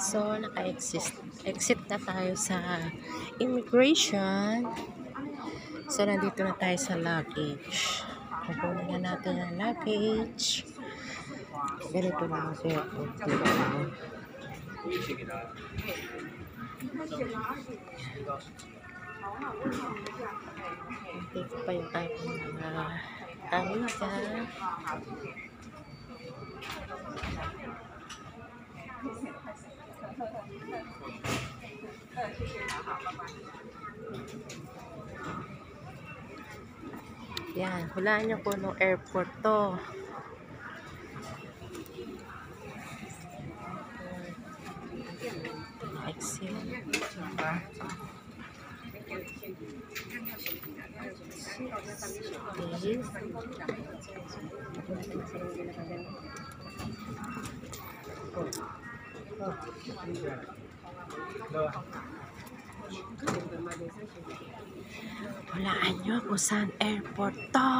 So, exit na tayo sa immigration. So, nandito na tayo sa luggage. Kukunin na natin ang luggage. Ganito na ang airport dito. Dito pa yung aking mga amiga. Yan, hulaan niyo po ng airport to. Exit. Hulaan nyo kung saan airport to.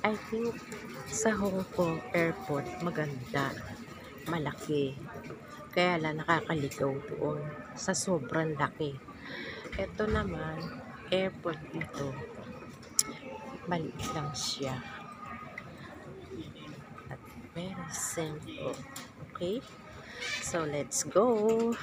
I think sa Hong Kong airport maganda, malaki. Kaya lang nakakaligaw doon sa sobrang laki. Ito naman, airport dito, maliit lang siya. At very simple. Okay? So, let's go!